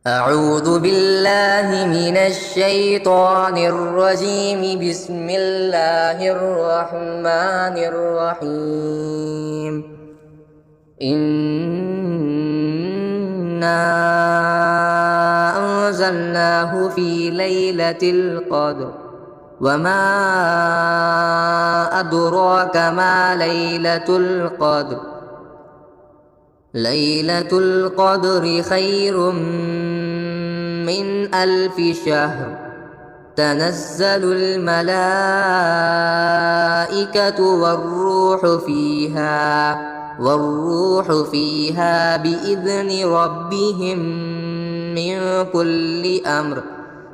أعوذ بالله من الشيطان الرجيم. بسم الله الرحمن الرحيم. إنا أنزلناه في ليلة القدر وما أدراك ما ليلة القدر. ليلة القدر خير من 1000 شهر. تنزل الملائكة والروح فيها بإذن ربهم من كل أمر.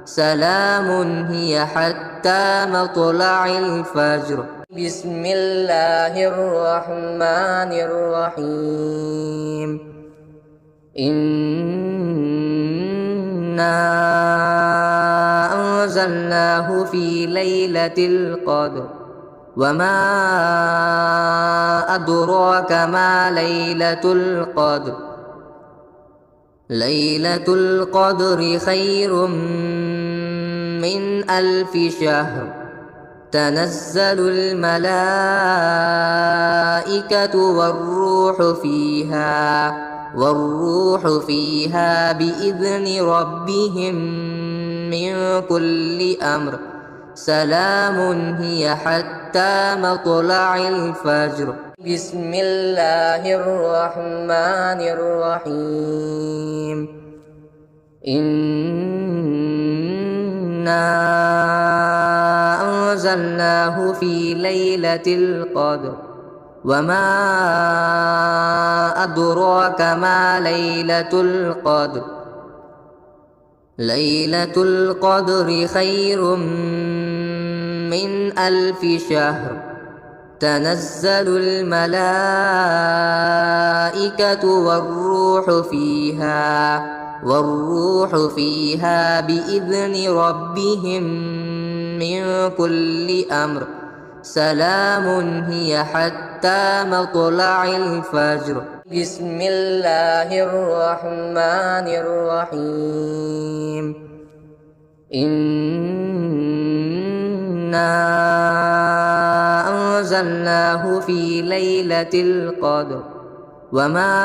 سلام هي حتى مطلع الفجر. بسم الله الرحمن الرحيم. إنا أنزلناه في ليلة القدر وما أدراك ما ليلة القدر. ليلة القدر خير من 1000 شهر. تنزل الملائكة والروح فيها بإذن ربهم من كل أمر. سلام هي حتى مطلع الفجر. بسم الله الرحمن الرحيم. إنا أنزلناه في ليلة القدر وما أدراك ما ليلة القدر. ليلة القدر خير من 1000 شهر. تنزل الملائكة والروح فيها بإذن ربهم من كل أمر. سلام هي حتى مطلع الفجر. بسم الله الرحمن الرحيم. إنا أنزلناه في ليلة القدر وما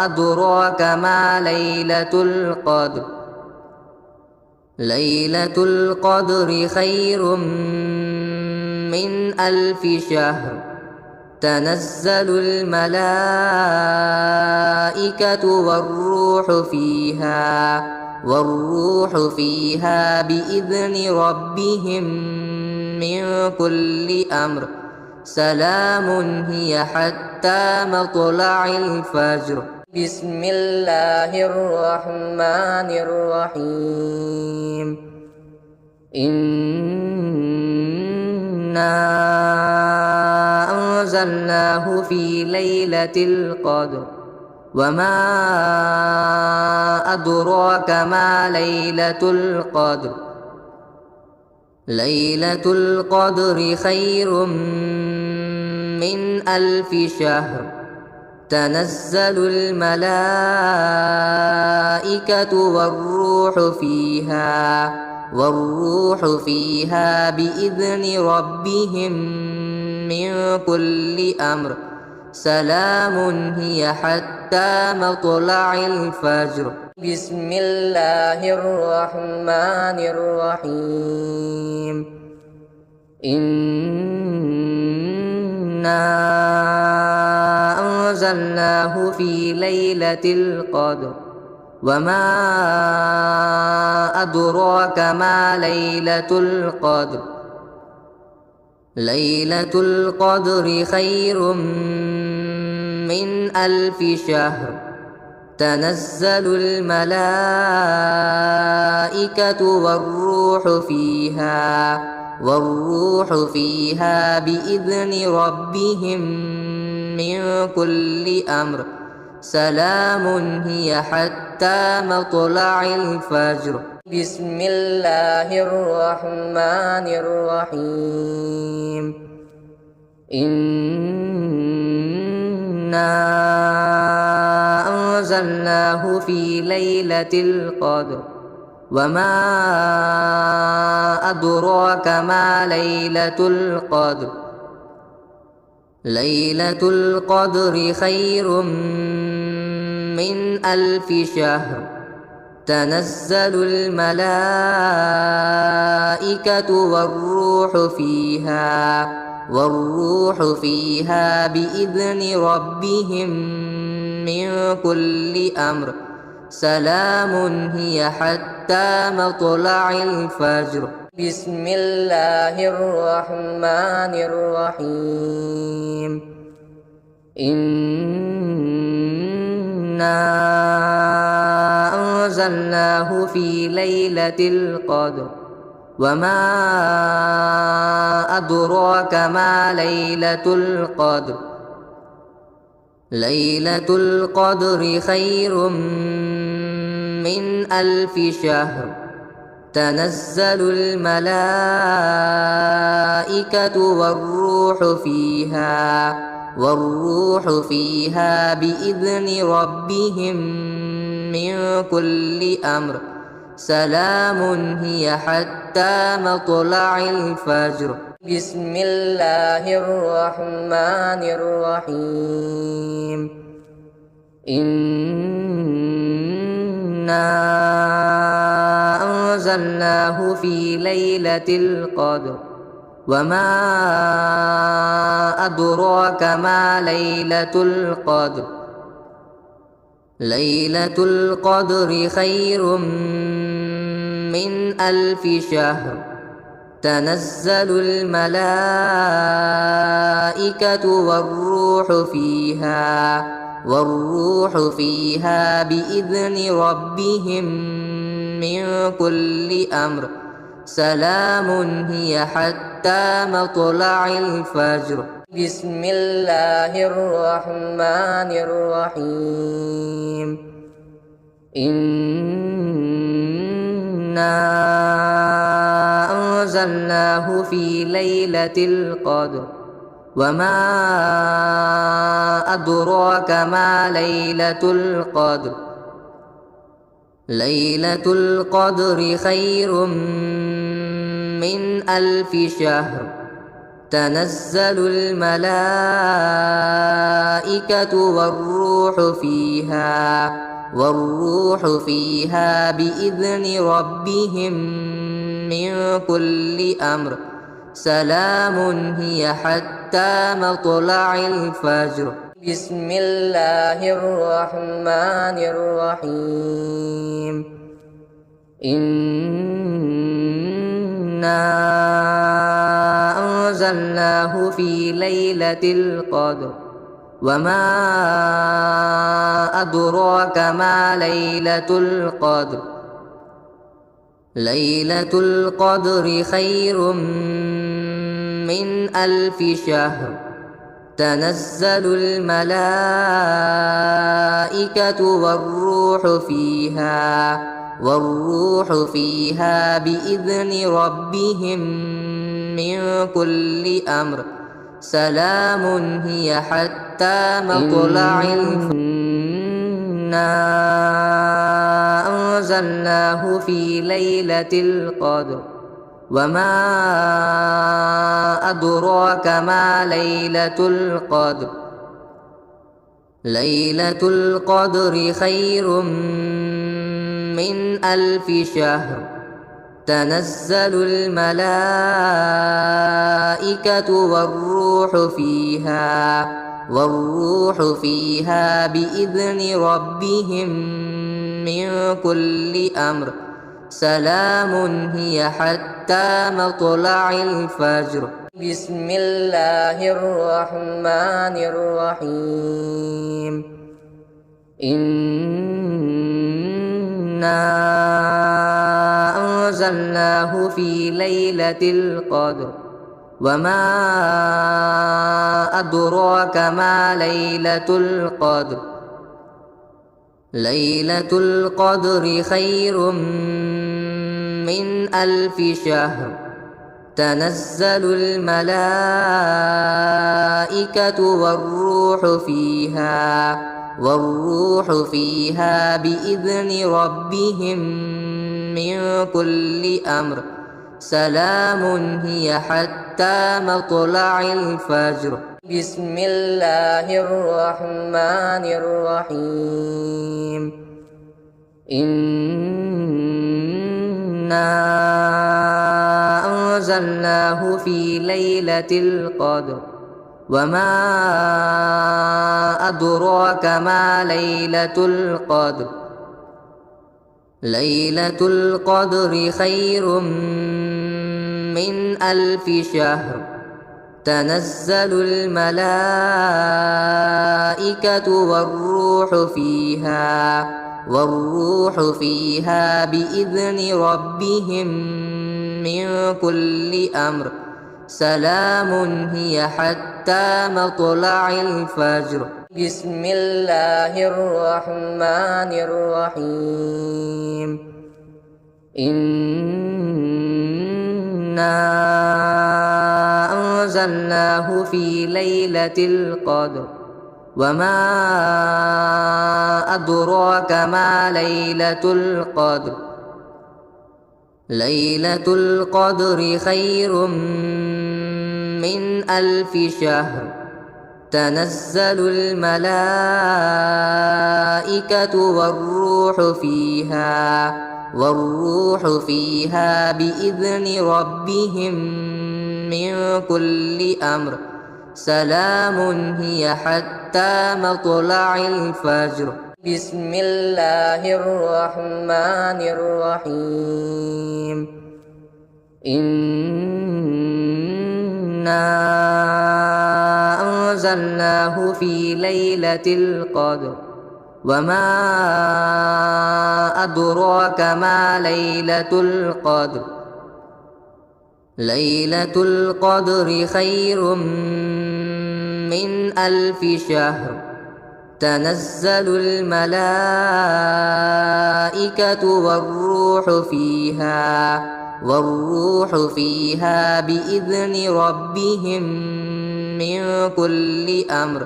أدراك ما ليلة القدر. ليلة القدر خير من 1000 شهر. تنزل الملائكة والروح فيها بإذن ربهم من كل أمر. سلام هي حتى مطلع الفجر. بسم الله الرحمن الرحيم. إنا أنزلناه في ليلة القدر وما أدراك ما ليلة القدر. ليلة القدر خير من 1000 شهر. تنزل الملائكة والروح فيها بإذن ربهم من كل أمر. سلام هي حتى مطلع الفجر. بسم الله الرحمن الرحيم. إنا أنزلناه في ليلة القدر وما أدراك ما ليلة القدر. ليلة القدر خير من 1000 شهر. تنزل الملائكة والروح فيها بإذن ربهم من كل أمر. سلام هي حتى مطلع الفجر. بسم الله الرحمن الرحيم. إنا أنزلناه في ليلة القدر وما أدراك ما ليلة القدر ليلة القدر خير من 1000 شهر تنزل الملائكة والروح فيها بإذن ربهم من كل أمر سلام هي حتى مطلع الفجر بسم الله الرحمن الرحيم إنا أنزلناه في ليلة القدر وما أدراك ما ليلة القدر ليلة القدر خير من 1000 شهر تنزل الملائكة والروح فيها بإذن ربهم من كل أمر سلام هي حتى مطلع الفجر بسم الله الرحمن الرحيم إنا أنزلناه في ليلة القدر وما أدراك ما ليلة القدر ليلة القدر خير من 1000 شهر تنزل الملائكة والروح فيها بإذن ربهم من كل أمر سلام هي حتى مطلع الفجر بسم الله الرحمن الرحيم إنا أنزلناه في ليلة القدر وما أدراك ما ليلة القدر ليلة القدر خير من 1000 شهر تنزل الملائكة والروح فيها بإذن ربهم من كل أمر سلام هي حتى مطلع الفجر بسم الله الرحمن الرحيم إنا أنزلناه في ليلة القدر وما أدراك ما ليلة القدر ليلة القدر خير من 1000 شهر تنزل الملائكة والروح فيها بإذن ربهم من كل أمر سلام هي حتى مطلع الفجر إنا أنزلناه في ليلة القدر وما أدراك ما ليلة القدر ليلة القدر خير من 1000 شهر تنزل الملائكة والروح فيها بإذن ربهم من كل أمر سلام هي حتى مطلع الفجر بسم الله الرحمن الرحيم إنا أنزلناه في ليلة القدر وما أدراك ما ليلة القدر ليلة القدر خير من 1000 شهر تنزل الملائكة والروح فيها بإذن ربهم من كل أمر سلام هي حتى مطلع الفجر. بسم الله الرحمن الرحيم. إنا أنزلناه في ليلة القدر وما أدراك ما ليلة القدر. ليلة القدر خير من 1000 شهر. تنزل الملائكة والروح فيها بإذن ربهم من كل أمر سلام هي حتى مطلع الفجر. بسم الله الرحمن الرحيم. إنا أنزلناه في ليلة القدر وما أدراك ما ليلة القدر. ليلة القدر خير من 1000 شهر. تنزل الملائكة والروح فيها بإذن ربهم من كل أمر سلام هي حتى مطلع الفجر. بسم الله الرحمن الرحيم. إنا أنزلناه في ليلة القدر وما أدراك ما ليلة القدر. ليلة القدر خير من 1000 شهر. تنزل الملائكة والروح فيها بإذن ربهم من كل أمر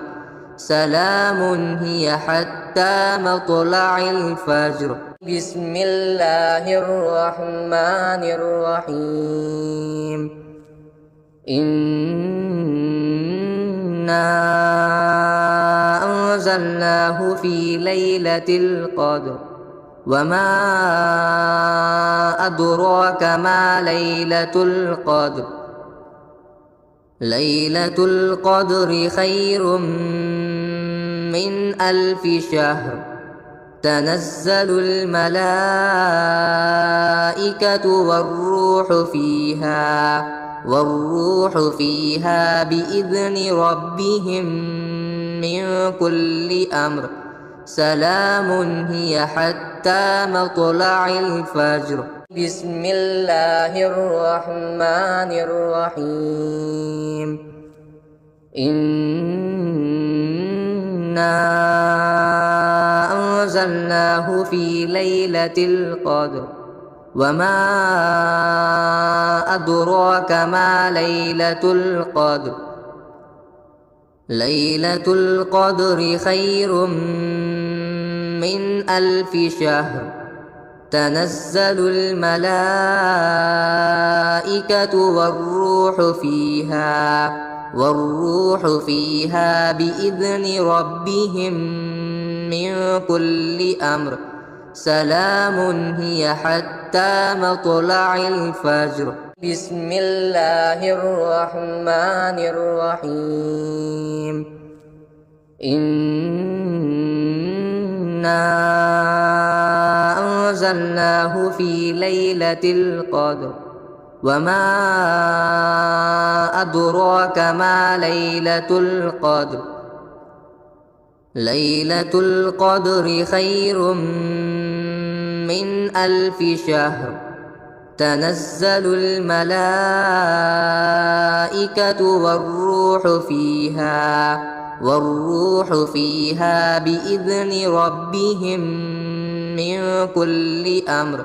سلام هي حتى مطلع الفجر. بسم الله الرحمن الرحيم. إنا أنزلناه في ليلة القدر وما أدراك ما ليلة القدر. ليلة القدر خير من 1000 شهر. تنزل الملائكة والروح فيها بإذن ربهم من كل أمر سلام هي حتى مطلع الفجر. بسم الله الرحمن الرحيم. إنا أنزلناه في ليلة القدر وما أدراك ما ليلة القدر. ليلة القدر خير من 1000 شهر. تنزل الملائكة والروح فيها بإذن ربهم من كل أمر سلام هي حتى مطلع الفجر. بسم الله الرحمن الرحيم. إنا أنزلناه في ليلة القدر وما أدراك ما ليلة القدر. ليلة القدر خير من 1000 شهر. تنزل الملائكة والروح فيها بإذن ربهم من كل أمر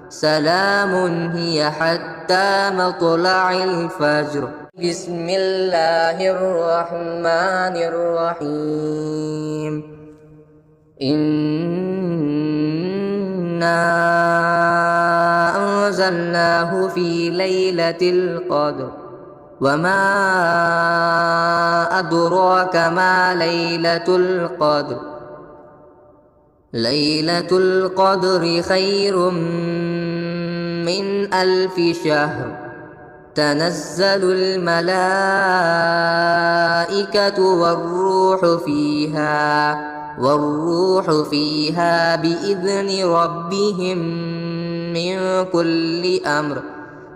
سلام هي حتى مطلع الفجر. بسم الله الرحمن الرحيم إنا أنزلناه في ليلة القدر وما أدراك ما ليلة القدر ليلة القدر خير من 1000 شهر تنزل الملائكة والروح فيها بإذن ربهم من كل أمر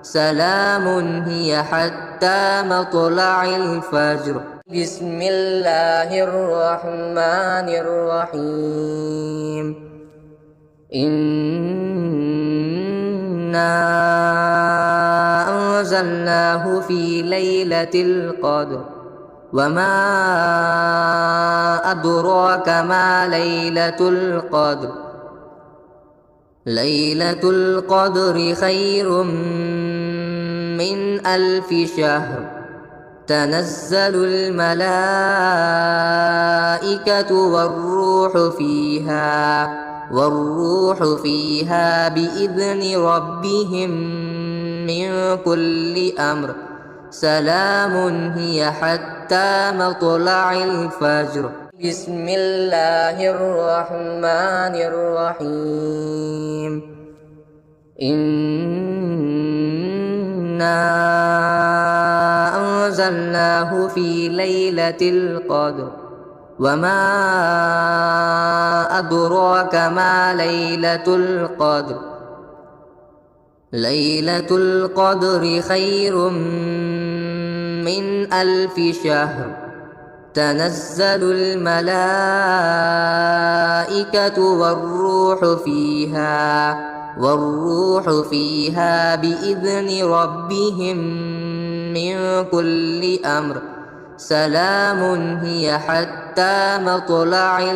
سلام هي حتى مطلع الفجر بسم الله الرحمن الرحيم إنا أنزلناه في ليلة القدر وما أدراك ما ليلة القدر ليلة القدر خير من 1000 شهر تنزل الملائكة والروح فيها بإذن ربهم من كل أمر سلام هي حتى مطلع الفجر بسم الله الرحمن الرحيم إنا أنزلناه في ليلة القدر وما أدراك ما ليلة القدر ليلة القدر خير من 1000 شهر تنزل الملائكة والروح فيها بإذن ربهم من كل أمر سلام هي حتى مطلع